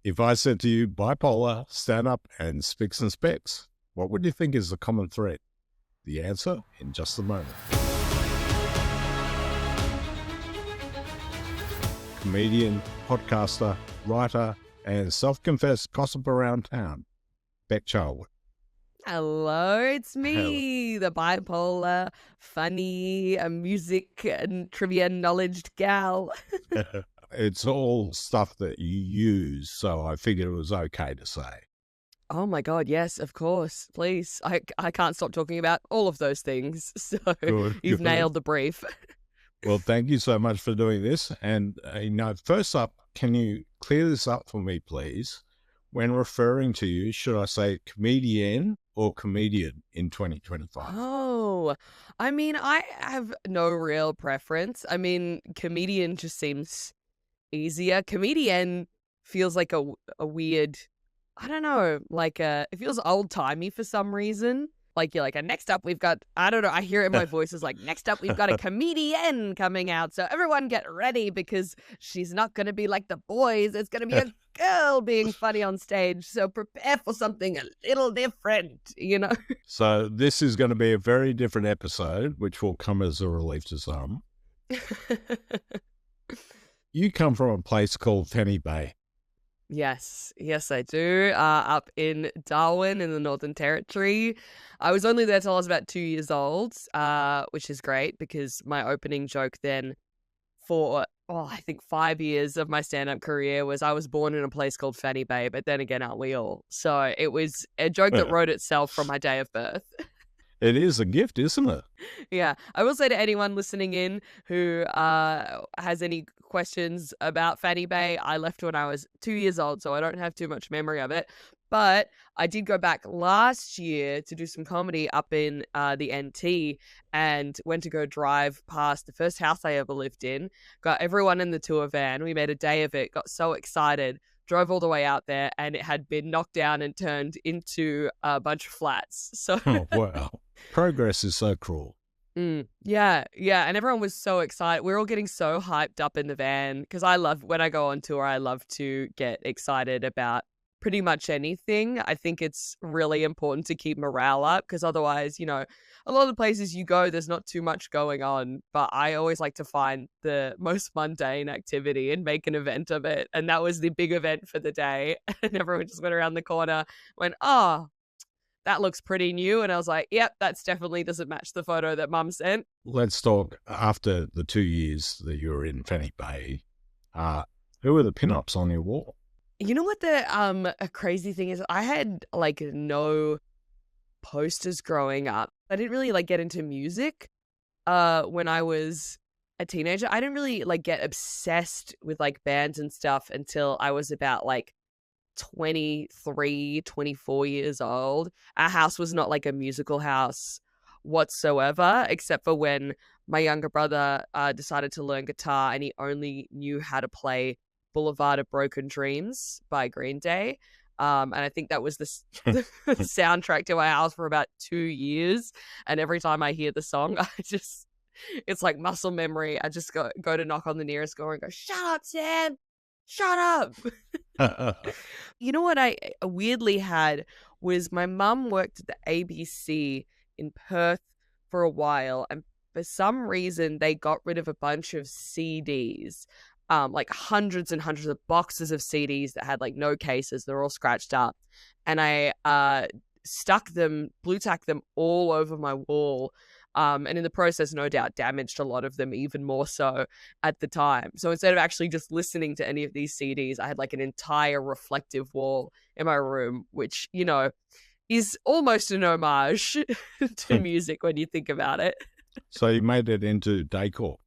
If I said to you, bipolar, stand up, and spics and specs, what would you think is the common thread? The answer in just a moment. Comedian, podcaster, writer, and self-confessed gossip around town, Bec Charlwood. Hello, it's Hello. me, the bipolar, funny, music and trivia knowledge gal. It's all stuff that you use, so I figured it was okay to say. Oh my God, yes, of course. Please. I can't stop talking about all of those things. So Good, you've good. nailed the brief. Well, thank you so much for doing this. And, first up, can you clear this up for me, please? When referring to you, should I say comedian or comedian in 2025? Oh, I mean, I have no real preference. I mean, comedian just seems easier. Comedian feels like a weird, I don't know, it feels old timey for some reason. Like you're like, and next up we've got, I don't know, I hear it in my voice is like, next up we've got a comedian coming out. So everyone get ready because she's not going to be like the boys. It's going to be a girl being funny on stage. So prepare for something a little different, you know? So this is going to be a very different episode, which will come as a relief to some. You come from a place called Fanny Bay. Yes, I do. Up in Darwin in the Northern Territory. I was only there till I was about 2 years old, which is great because my opening joke then for, I think 5 years of my stand-up career was I was born in a place called Fanny Bay, but then again, aren't we all? So it was a joke that wrote itself from my day of birth. It is a gift, isn't it? Yeah, I will say to anyone listening in who has any questions about Fanny Bay, I left when I was 2 years old, so I don't have too much memory of it. But I did go back last year to do some comedy up in the NT and went to go drive past the first house I ever lived in, got everyone in the tour van. We made a day of it, got so excited, drove all the way out there, and it had been knocked down and turned into a bunch of flats. So Oh, wow. Progress is so cruel. Yeah. And everyone was so excited. We were all getting so hyped up in the van because I love, when I go on tour, I love to get excited about pretty much anything. I think it's really important to keep morale up because otherwise, a lot of the places you go, there's not too much going on. But I always like to find the most mundane activity and make an event of it. And that was the big event for the day. And everyone just went around the corner, went, oh, that looks pretty new. And I was like, yep, that's definitely doesn't match the photo that mum sent. Let's talk after the 2 years that you were in Fanny Bay. Who were the pinups on your wall? You know what the a crazy thing is? I had like no posters growing up. I didn't really like get into music when I was a teenager. I didn't really like get obsessed with like bands and stuff until I was about like 23, 24 years old. Our house was not like a musical house whatsoever, except for when my younger brother decided to learn guitar and he only knew how to play Boulevard of Broken Dreams by Green Day. And I think that was the soundtrack to our house for about 2 years. And every time I hear the song, it's like muscle memory. I just go to knock on the nearest door and go, shut up, Sam. Shut up. You know what I weirdly had was my mum worked at the ABC in Perth for a while. And for some reason, they got rid of a bunch of CDs. Like hundreds and hundreds of boxes of CDs that had like no cases. They're all scratched up. And I blue tacked them all over my wall. And in the process, no doubt damaged a lot of them even more so at the time. So instead of actually just listening to any of these CDs, I had like an entire reflective wall in my room, which, is almost an homage to music when you think about it. So you made it into decor.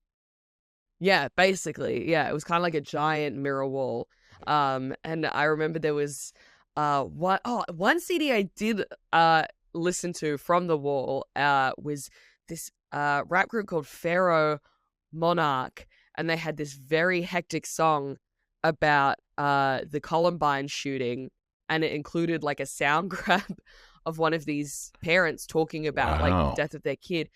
Yeah, basically. Yeah, it was kind of like a giant mirror wall. And I remember there was one CD I did listen to from the wall was this rap group called Pharaoh Monarch, and they had this very hectic song about the Columbine shooting, and it included like a sound grab of one of these parents talking about like the death of their kid.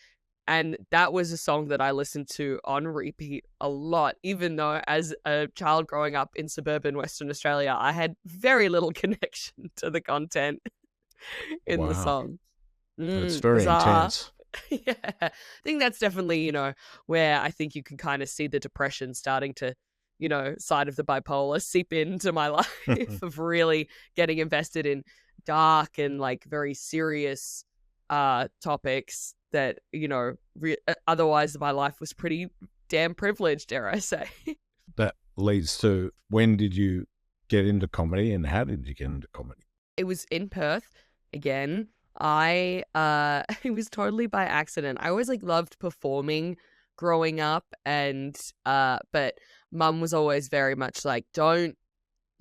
And that was a song that I listened to on repeat a lot, even though as a child growing up in suburban Western Australia, I had very little connection to the content in the Wow. song. That's very Bizarre. intense. Yeah. I think that's definitely, where I think you can kind of see the depression starting to, side of the bipolar seep into my life of really getting invested in dark and like very serious topics that, otherwise my life was pretty damn privileged, dare I say. That leads to, when did you get into comedy and how did you get into comedy? It was in Perth again. It was totally by accident. I always like loved performing growing up, and but mum was always very much like, don't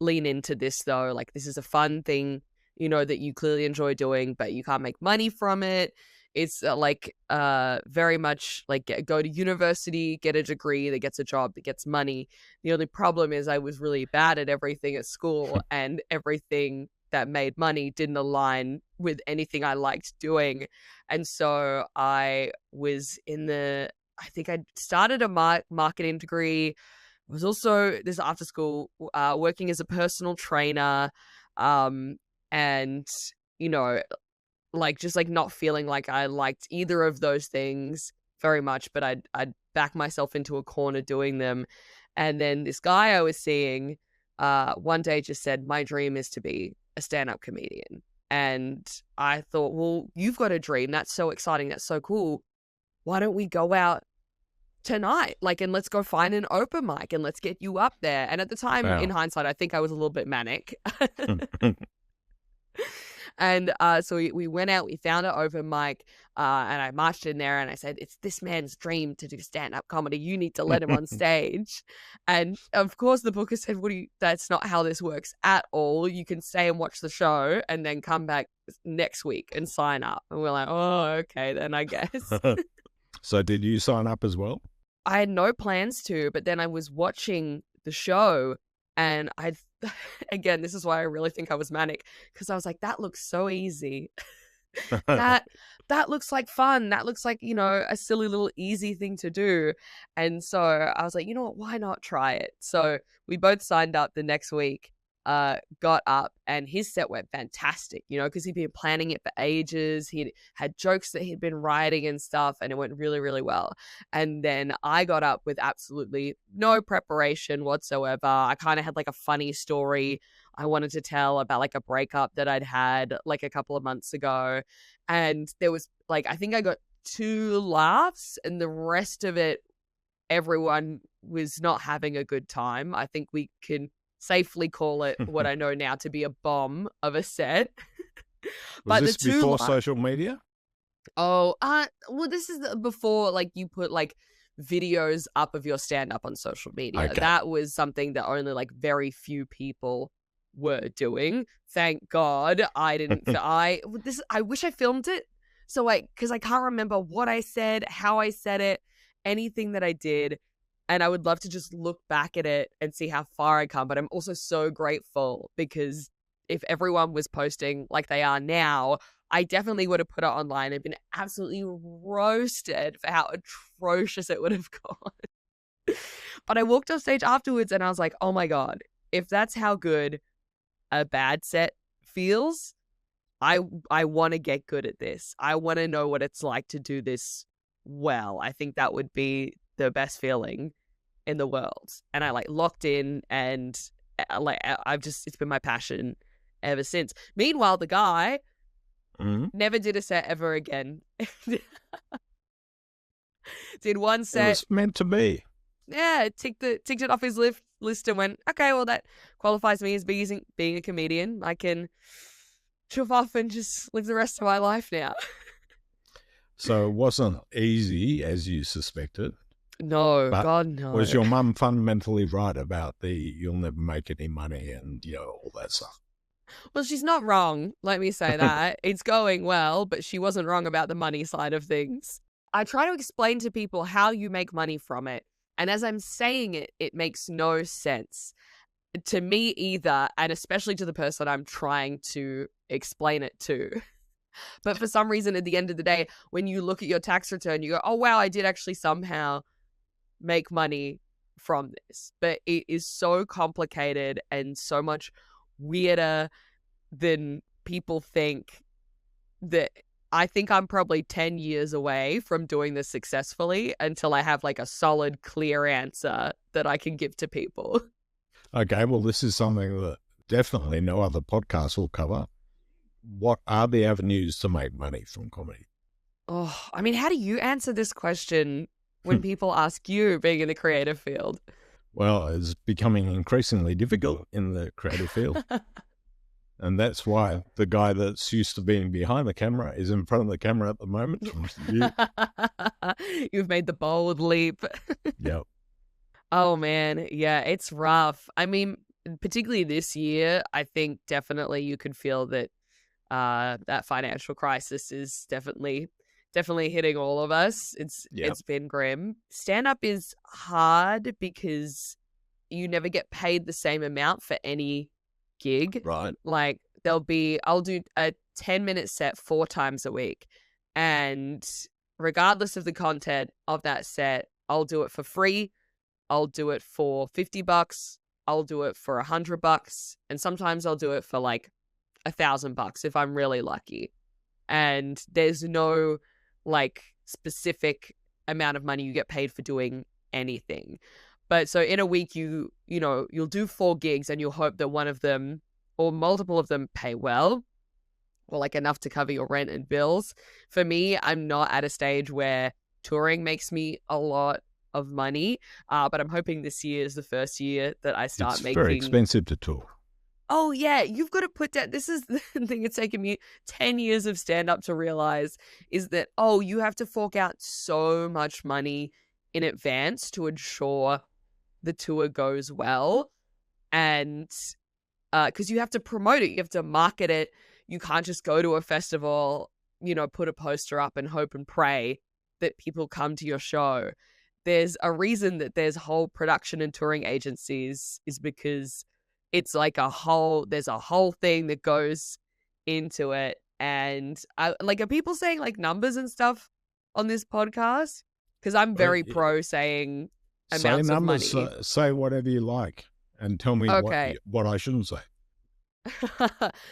lean into this though. Like, this is a fun thing, that you clearly enjoy doing, but you can't make money from it. It's very much like go to university, get a degree that gets a job that gets money. The only problem is I was really bad at everything at school, and everything that made money didn't align with anything I liked doing. And so I think I started a marketing degree. I was also this after school working as a personal trainer, and like just like not feeling like I liked either of those things very much, but I'd back myself into a corner doing them. And then this guy I was seeing one day just said, my dream is to be a stand-up comedian. And I thought, well, you've got a dream. That's so exciting. That's so cool. Why don't we go out tonight? Like, and let's go find an open mic and let's get you up there. And at the time, in hindsight, I think I was a little bit manic. And so we went out, we found an open mic, and I marched in there and I said, it's this man's dream to do stand-up comedy. You need to let him on stage. And of course the booker said, that's not how this works at all. You can stay and watch the show and then come back next week and sign up. And we're like, oh, okay, then I guess. So did you sign up as well? I had no plans to, but then I was watching the show and again, this is why I really think I was manic, because I was like, that looks so easy. that looks like fun. That looks like, a silly little easy thing to do. And so I was like, you know what, why not try it? So we both signed up the next week, got up, and his set went fantastic, because he'd been planning it for ages. He had jokes that he'd been writing and stuff, and it went really, really well. And then I got up with absolutely no preparation whatsoever. I kind of had like a funny story I wanted to tell about like a breakup that I'd had like a couple of months ago. And there was like, I think I got 2 laughs, and the rest of it, everyone was not having a good time. I think we can safely call it what I know now to be a bomb of a set. Was this before social media? Oh, well, this is before like you put like videos up of your stand-up on social media. Okay. That was something that only like very few people were doing. Thank God I didn't. I wish I filmed it. So because I can't remember what I said, how I said it, anything that I did. And I would love to just look back at it and see how far I come. But I'm also so grateful, because if everyone was posting like they are now, I definitely would have put it online and been absolutely roasted for how atrocious it would have gone. But I walked off stage afterwards and I was like, oh my God, if that's how good a bad set feels, I want to get good at this. I want to know what it's like to do this well. I think that would be the best feeling in the world. And I like locked in, and like it's been my passion ever since. Meanwhile, the guy never did a set ever again. Did one set. It was meant to be. Yeah, ticked it off his list and went, okay, well, that qualifies me as being a comedian. I can chuff off and just live the rest of my life now. So it wasn't easy as you suspected. No, God, no. Was your mum fundamentally right about you'll never make any money and, all that stuff? Well, she's not wrong. Let me say that. It's going well, but she wasn't wrong about the money side of things. I try to explain to people how you make money from it. And as I'm saying it, it makes no sense to me either. And especially to the person I'm trying to explain it to. But for some reason, at the end of the day, when you look at your tax return, you go, oh, wow, I did actually somehow make money from this. But it is so complicated and so much weirder than people think, that I think I'm probably 10 years away from doing this successfully until I have like a solid, clear answer that I can give to people. Okay, well, this is something that definitely no other podcast will cover. What are the avenues to make money from comedy? Oh, I mean, how do you answer this question when people ask you, being in the creative field? Well, it's becoming increasingly difficult in the creative field. And that's why the guy that's used to being behind the camera is in front of the camera at the moment. You've made the bold leap. Yep. Oh, man. Yeah, it's rough. I mean, particularly this year, I think definitely you could feel that that financial crisis is definitely hitting all of us. It's been grim. Stand-up is hard because you never get paid the same amount for any gig. Right. Like I'll do a 10-minute set 4 times a week, and regardless of the content of that set, I'll do it for free. I'll do it for $50. I'll do it for $100, and sometimes I'll do it for like $1,000 if I'm really lucky. And there's no like specific amount of money you get paid for doing anything. But so in a week, you'll do 4 gigs and you'll hope that one of them or multiple of them pay well, or like enough to cover your rent and bills. For me, I'm not at a stage where touring makes me a lot of money, but I'm hoping this year is the first year that I start making. It's very expensive to tour. Oh, yeah, you've got to put that. This is the thing it's taken me 10 years of stand-up to realize, is that, you have to fork out so much money in advance to ensure the tour goes well. And because you have to promote it, you have to market it. You can't just go to a festival, put a poster up and hope and pray that people come to your show. There's a reason that there's whole production and touring agencies, is because it's like there's a whole thing that goes into it. And are people saying like numbers and stuff on this podcast? Because I'm very pro saying amounts of money. Say whatever you like and tell me what I shouldn't say.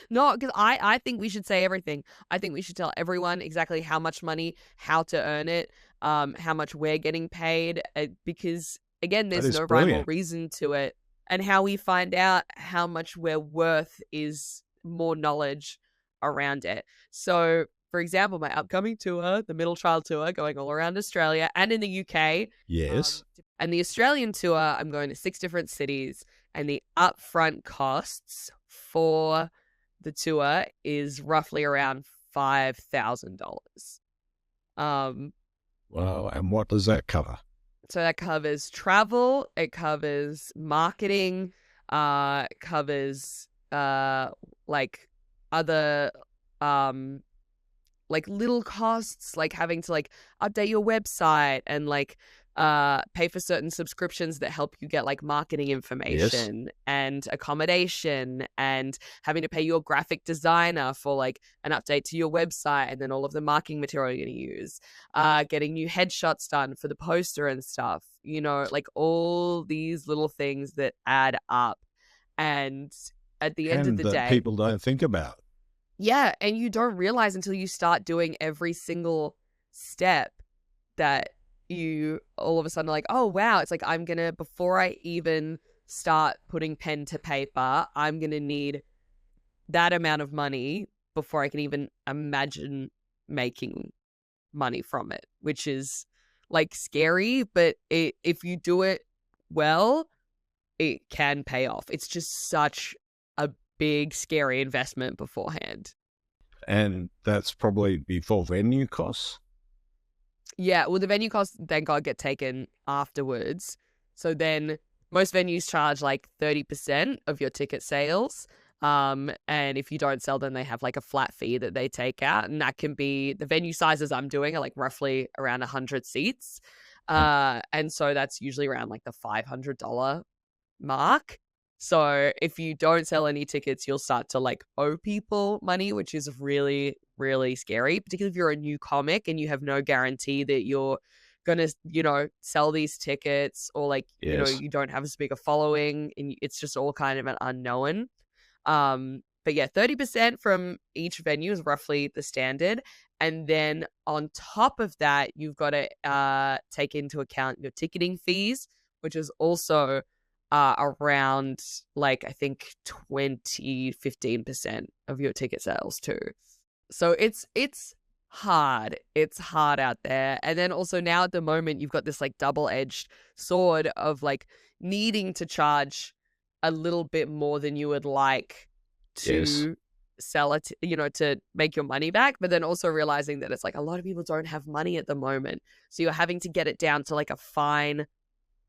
No, because I think we should say everything. I think we should tell everyone exactly how much money, how to earn it, how much we're getting paid, because again, there's no rhyme or reason to it. And how we find out how much we're worth is more knowledge around it. So, for example, my upcoming tour, the Middle Child Tour, going all around Australia and in the UK. Yes. And the Australian tour, I'm going to 6 different cities, and the upfront costs for the tour is roughly around $5,000. Wow. And what does that cover? So that covers travel, it covers marketing, covers like other like little costs, like having to like update your website and like pay for certain subscriptions that help you get like marketing information and accommodation, and having to pay your graphic designer for like an update to your website and then all of the marketing material you're going to use, getting new headshots done for the poster and stuff, like all these little things that add up. And at the end of the day, people don't think about. Yeah, and you don't realize until you start doing every single step that you all of a sudden are like, oh, wow, it's like before I even start putting pen to paper, I'm going to need that amount of money before I can even imagine making money from it, which is like scary, but if you do it well, it can pay off. It's just such a big, scary investment beforehand. And that's probably before venue costs? Yeah, well, the venue costs, thank God, get taken afterwards. So then most venues charge like 30% of your ticket sales. And if you don't sell, then they have like a flat fee that they take out. And that can be, the venue sizes I'm doing are like roughly around 100 seats. And so that's usually around like the $500 mark. So if you don't sell any tickets, you'll start to like owe people money, which is really, really scary, particularly if you're a new comic and you have no guarantee that you're going to, sell these tickets, or like, Yes. you don't have as big a following and it's just all kind of an unknown. But yeah, 30% from each venue is roughly the standard. And then on top of that, you've got to take into account your ticketing fees, which is also around like I think 15% of your ticket sales too. So it's hard. It's hard out there. And then also now at the moment you've got this like double-edged sword of like needing to charge a little bit more than you would like Yes. to sell it, to make your money back, but then also realizing that it's like a lot of people don't have money at the moment. So you're having to get it down to like a fine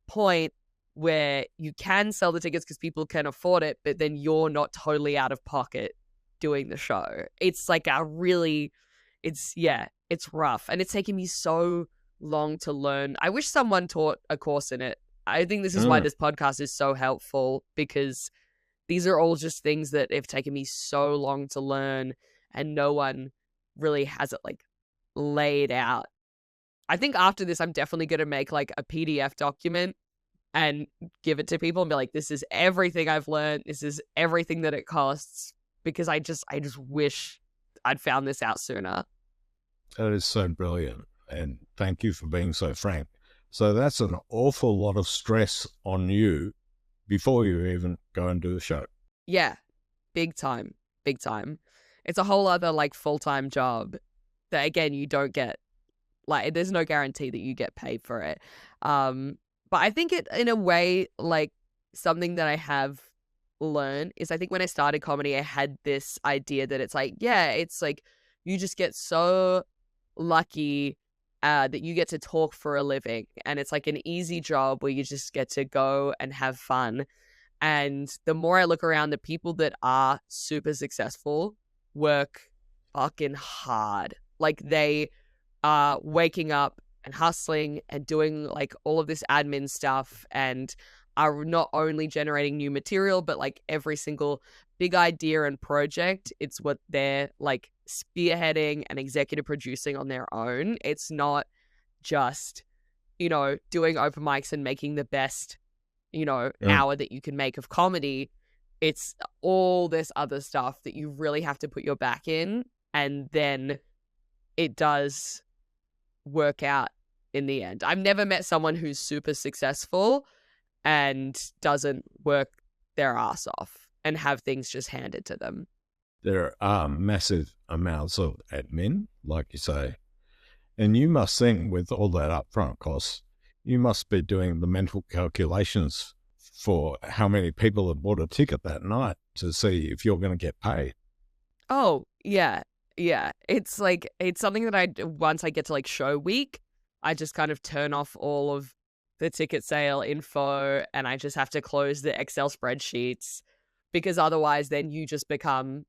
point where you can sell the tickets because people can afford it, but then you're not totally out of pocket doing the show. It's like it's rough. And it's taken me so long to learn. I wish someone taught a course in it. I think this is why this podcast is so helpful, because these are all just things that have taken me so long to learn and no one really has it like laid out. I think after this, I'm definitely going to make like a PDF document and give it to people and be like, this is everything I've learned. This is everything that it costs, because I just wish I'd found this out sooner. That is so brilliant. And thank you for being so frank. So that's an awful lot of stress on you before you even go and do the show. Yeah, big time, big time. It's a whole other like full-time job that again, you don't get, like, there's no guarantee that you get paid for it. But I think it, in a way, like something that I have learned is I think when I started comedy, I had this idea that it's like, yeah, it's like you just get so lucky that you get to talk for a living. And it's like an easy job where you just get to go and have fun. And the more I look around, the people that are super successful work fucking hard. Like they are waking up and hustling and doing like all of this admin stuff, and are not only generating new material, but like every single big idea and project, it's what they're like spearheading and executive producing on their own. It's not just, doing open mics and making the best, hour that you can make of comedy. It's all this other stuff that you really have to put your back in, and then it does work out in the end. I've never met someone who's super successful and doesn't work their ass off and have things just handed to them. There are massive amounts of admin, like you say. And you must think, with all that upfront costs, you must be doing the mental calculations for how many people have bought a ticket that night to see if you're going to get paid. Oh, yeah. Yeah. It's like, it's something that once I get to like show week, I just kind of turn off all of the ticket sale info and I just have to close the Excel spreadsheets, because otherwise then you just become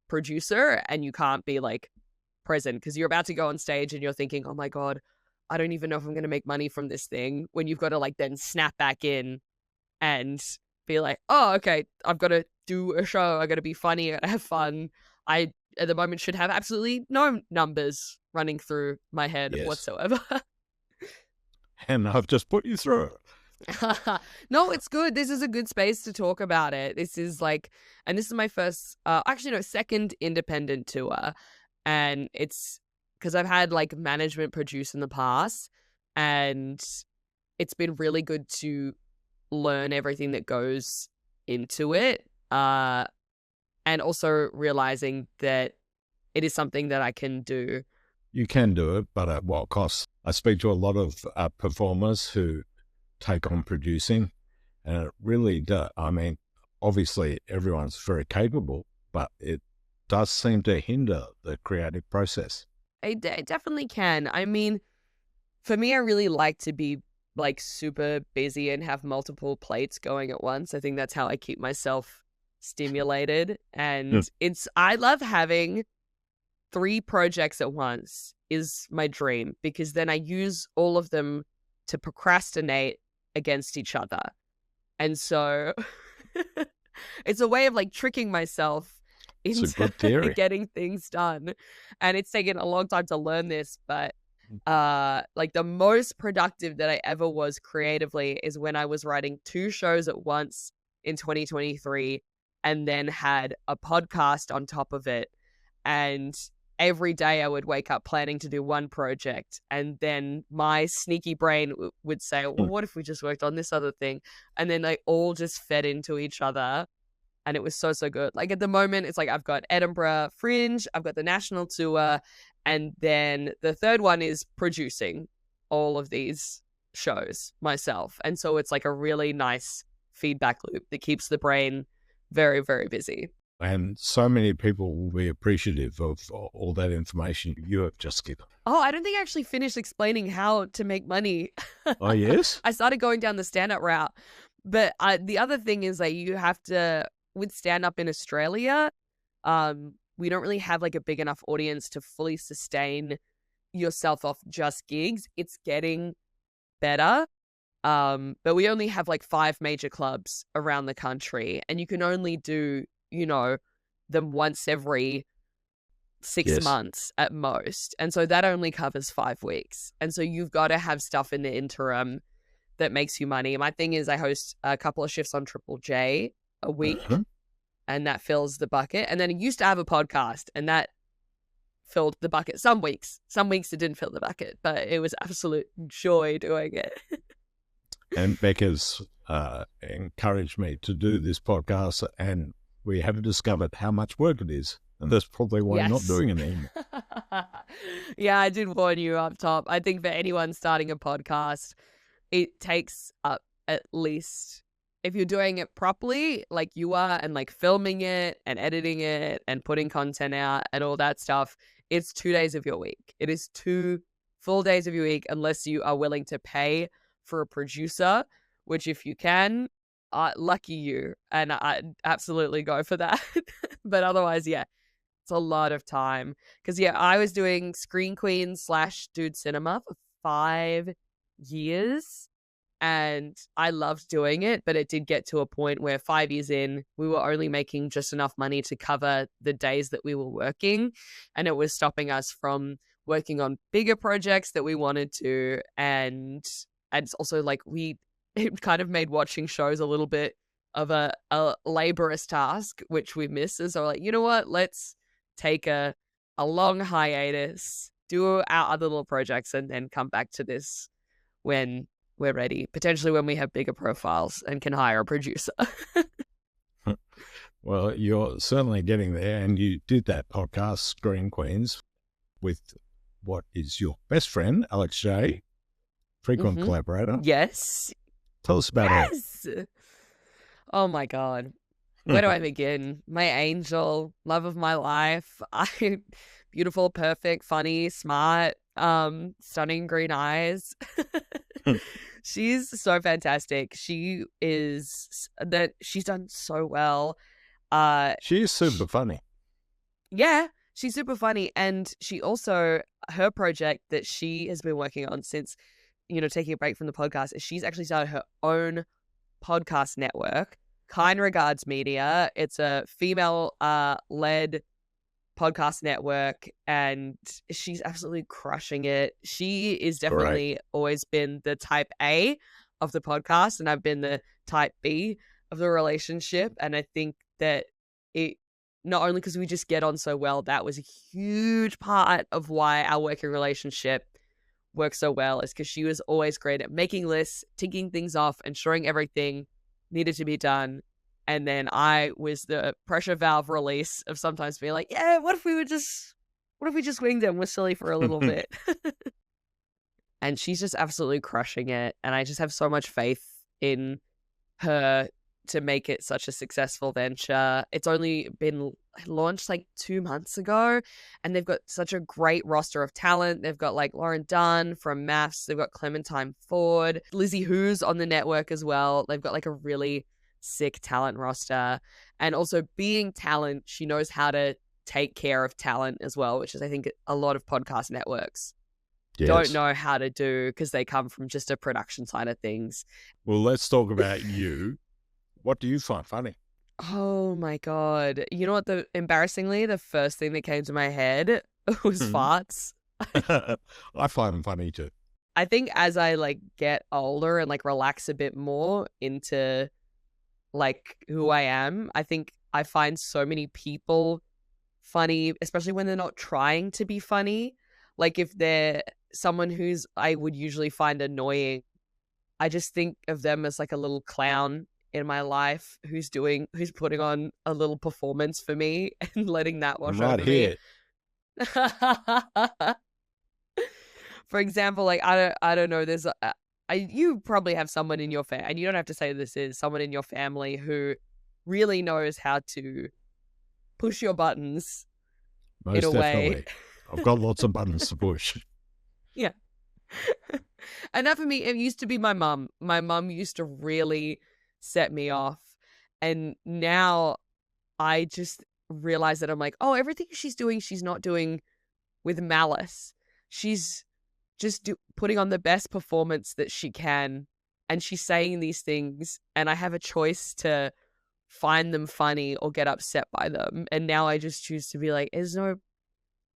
producer and you can't be like present, because you're about to go on stage and you're thinking, oh my God, I don't even know if I'm going to make money from this thing, when you've got to like then snap back in and be like, oh, okay, I've got to do a show. I got to be funny. I got to have fun. I, at the moment, should have absolutely no numbers running through my head whatsoever. And I've just put you through it. No, it's good. This is a good space to talk about it. This is like, and this is my first, second independent tour. And it's because I've had like management produce in the past, and it's been really good to learn everything that goes into it. And also realizing that it is something that I can do. You can do it, but at what cost? I speak to a lot of performers who take on producing, and it really does. I mean, obviously everyone's very capable, but it does seem to hinder the creative process. It definitely can. I mean, for me, I really like to be like super busy and have multiple plates going at once. I think that's how I keep myself stimulated. And I love having 3 projects at once is my dream, because then I use all of them to procrastinate against each other. And so It's a way of like tricking myself It's a into good theory. getting things done. And it's taken a long time to learn this, but like the most productive that I ever was creatively is when I was writing 2 shows at once in 2023 and then had a podcast on top of it. And every day I would wake up planning to do one project, and then my sneaky brain would say, well, what if we just worked on this other thing? And then they all just fed into each other. And it was so, so good. Like at the moment, it's like I've got Edinburgh Fringe, I've got the national tour, and then the third one is producing all of these shows myself. And so it's like a really nice feedback loop that keeps the brain very, very busy. And so many people will be appreciative of all that information you have just given. Oh, I don't think I actually finished explaining how to make money. Oh, yes? I started going down the stand-up route. But the other thing is that you have to, with stand-up in Australia, we don't really have like a big enough audience to fully sustain yourself off just gigs. It's getting better. But we only have like 5 major clubs around the country, and you can only do, them once every 6 months at most. And so that only covers 5 weeks. And so you've got to have stuff in the interim that makes you money. My thing is I host a couple of shifts on Triple J a week, and that fills the bucket. And then I used to have a podcast, and that filled the bucket some weeks. Some weeks it didn't fill the bucket, but it was absolute joy doing it. And Becca's encouraged me to do this podcast, and we have discovered how much work it is. And that's probably why I'm not doing it anymore. Yeah, I did warn you up top. I think for anyone starting a podcast, it takes up at least, if you're doing it properly, like you are, and like filming it and editing it and putting content out and all that stuff, it's 2 days of your week. It is 2 full days of your week, unless you are willing to pay for a producer, which if you can, lucky you. And I absolutely go for that. But otherwise, yeah, it's a lot of time. Because, yeah, I was doing Screen Queen / Dude Cinema for 5 years. And I loved doing it, but it did get to a point where 5 years in, we were only making just enough money to cover the days that we were working. And it was stopping us from working on bigger projects that we wanted to. And it's also like it kind of made watching shows a little bit of a laborious task, which we miss. So like, you know what? Let's take a long hiatus, do our other little projects, and then come back to this when we're ready, potentially when we have bigger profiles and can hire a producer. Well, you're certainly getting there, and you did that podcast, Screen Queens, with what is your best friend, Alex Jae, frequent collaborator. Yes. Tell us about her. Oh my God. Where do I begin? My angel, love of my life. Beautiful, perfect, funny, smart, stunning green eyes. She's so fantastic. She's done so well. She is super funny. Yeah, she's super funny. And she also, her project that she has been working on since, taking a break from the podcast, is she's actually started her own podcast network, Kind Regards Media. It's a female led podcast network, and she's absolutely crushing it. She is definitely always been the type A of the podcast, and I've been the type B of the relationship. And I think that it, not only because we just get on so well, that was a huge part of why our working relationship works so well, is because she was always great at making lists, ticking things off, ensuring everything needed to be done. And then I was the pressure valve release of sometimes being like, yeah, what if we just winged it and was silly for a little bit? And she's just absolutely crushing it. And I just have so much faith in her to make it such a successful venture. It's only been launched like 2 months ago, and they've got such a great roster of talent. They've got like Lauren Dunn from Maths. They've got Clementine Ford, Lizzie Who's on the network as well. They've got like a really sick talent roster. And also, being talent, she knows how to take care of talent as well, which is, I think, a lot of podcast networks don't know how to do, because they come from just a production side of things. Well, let's talk about you. What do you find funny? Oh my God. You know what? Embarrassingly, the first thing that came to my head was Mhm. farts. I find them funny too. I think as I like get older and like relax a bit more into like who I am, I think I find so many people funny, especially when they're not trying to be funny. Like if they're someone who's I would usually find annoying, I just think of them as like a little clown in my life who's putting on a little performance for me and letting that I'm wash right over me. here. For example, like I don't know. You probably have someone in your family, and you don't have to say this is someone in your family who really knows how to push your buttons in Most a way. definitely. I've got lots of buttons to push. Yeah. And that for me, it used to be my mum. My mum used to really set me off. And now I just realize that I'm like, oh, everything she's doing, she's not doing with malice. She's just putting on the best performance that she can. And she's saying these things, and I have a choice to find them funny or get upset by them. And now I just choose to be like, there's no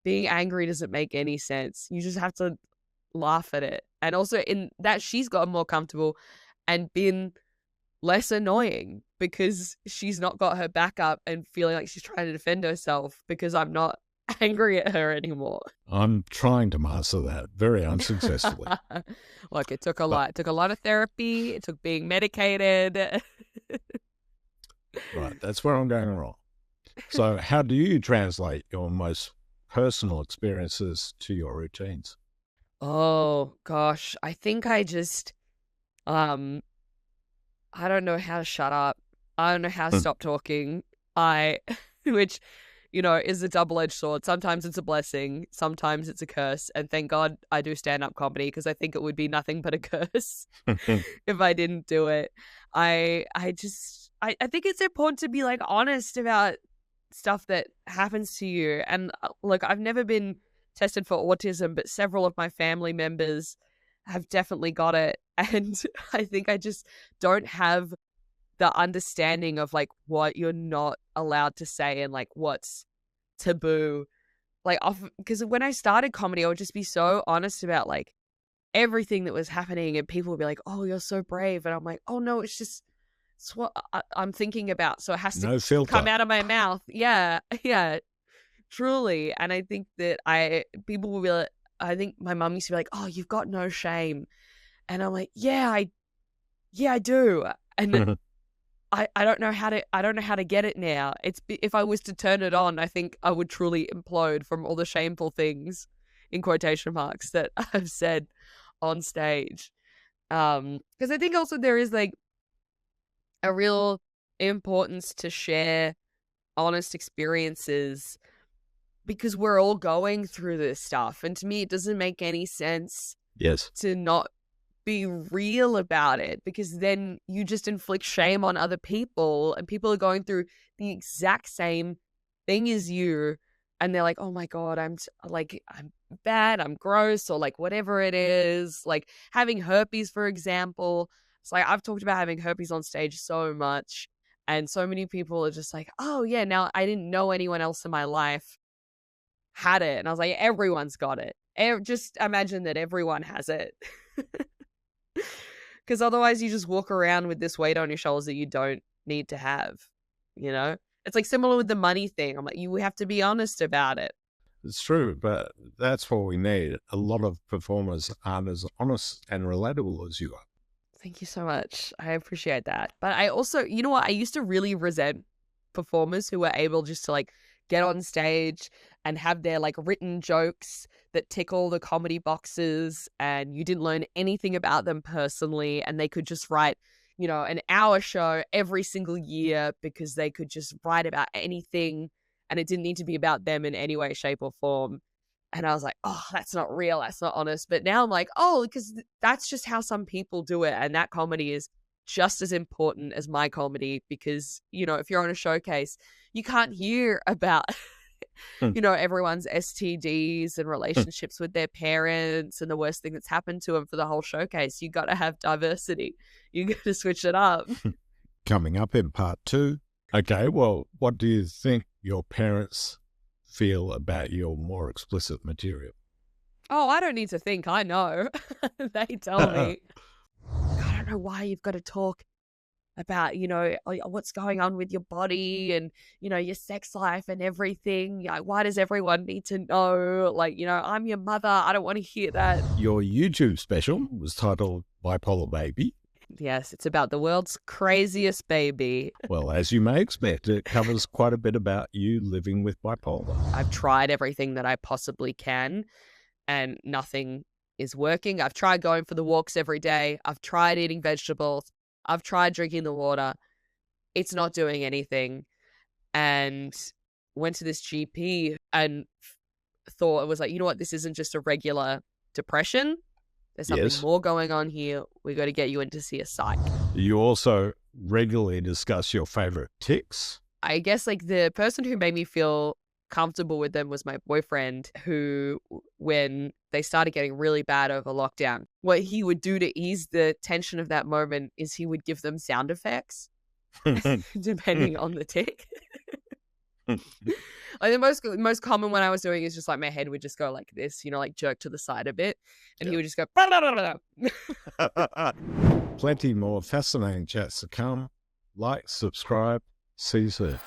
being angry doesn't make any sense. You just have to laugh at it. And also in that she's gotten more comfortable and been less annoying because she's not got her back up and feeling like she's trying to defend herself because I'm not angry at her anymore. I'm trying to master that very unsuccessfully. Look, it took a But lot. It took a lot of therapy. It took being medicated. right, that's where I'm going wrong. So, how do you translate your most personal experiences to your routines? Oh gosh, I think I just um I don't know how to shut up. I don't know how to Hmm. stop talking. I, which, is a double-edged sword. Sometimes it's a blessing, sometimes it's a curse. And thank God I do stand-up comedy because I think it would be nothing but a curse if I didn't do it. I think it's important to be like honest about stuff that happens to you. And look, I've never been tested for autism, but several of my family members have definitely got it. And I think I just don't have the understanding of like what you're not allowed to say and like what's taboo. Like, because when I started comedy, I would just be so honest about like everything that was happening, and people would be like, "Oh, you're so brave," and I'm like, "Oh no, it's what I'm thinking about, so it has to No come filter. out of my mouth." Yeah, yeah, truly. And I think that people will be like, I think my mum used to be like, "Oh, you've got no shame," and I'm like, "Yeah, I do," and I don't know how to get it now. If I was to turn it on, I think I would truly implode from all the shameful things in quotation marks that I've said on stage. Because I think also there is like a real importance to share honest experiences because we're all going through this stuff. And to me, it doesn't make any sense Yes. to not be real about it because then you just inflict shame on other people, and people are going through the exact same thing as you, and they're like, oh my God, I'm bad, I'm gross, or like whatever it is, like having herpes, for example. It's like I've talked about having herpes on stage so much, and so many people are just like, oh yeah, now I didn't know anyone else in my life had it, and I was like, everyone's got it. Just imagine that everyone has it. Because otherwise you just walk around with this weight on your shoulders that you don't need to have, you know? It's like similar with the money thing. I'm like, you have to be honest about it. It's true, but that's what we need. A lot of performers aren't as honest and relatable as you are. Thank you so much. I appreciate that. But I also, you know what? I used to really resent performers who were able just to like get on stage and have their like written jokes that tick all the comedy boxes, and you didn't learn anything about them personally, and they could just write, an hour show every single year because they could just write about anything and it didn't need to be about them in any way, shape, or form. And I was like, oh, that's not real. That's not honest. But now I'm like, oh, because that's just how some people do it. And that comedy is just as important as my comedy because, if you're on a showcase, you can't hear about, Hmm. everyone's STDs and relationships with their parents and the worst thing that's happened to them for the whole showcase. You got to have diversity. You got to switch it up. Coming up in part 2, Okay, well, what do you think your parents feel about your more explicit material? Oh, I don't need to think. I know. They tell me. I don't know why you've got to talk about, what's going on with your body and, your sex life and everything. Like, why does everyone need to know? Like, I'm your mother. I don't want to hear that. Your YouTube special was titled Bipolar Baby. Yes, it's about the world's craziest baby. Well, as you may expect, it covers quite a bit about you living with bipolar. I've tried everything that I possibly can and nothing is working. I've tried going for the walks every day. I've tried eating vegetables. I've tried drinking the water. It's not doing anything. And went to this GP and thought it was like, you know what? This isn't just a regular depression. There's something Yes. more going on here. We got to get you in to see a psych. You also regularly discuss your favorite tics. I guess like the person who made me feel comfortable with them was my boyfriend, who, when they started getting really bad over lockdown, what he would do to ease the tension of that moment is he would give them sound effects depending on the tic. Like the most common one I was doing is just like my head would just go like this, like jerk to the side a bit, and he would just go. Plenty more fascinating chats to come. Like, subscribe. See you soon.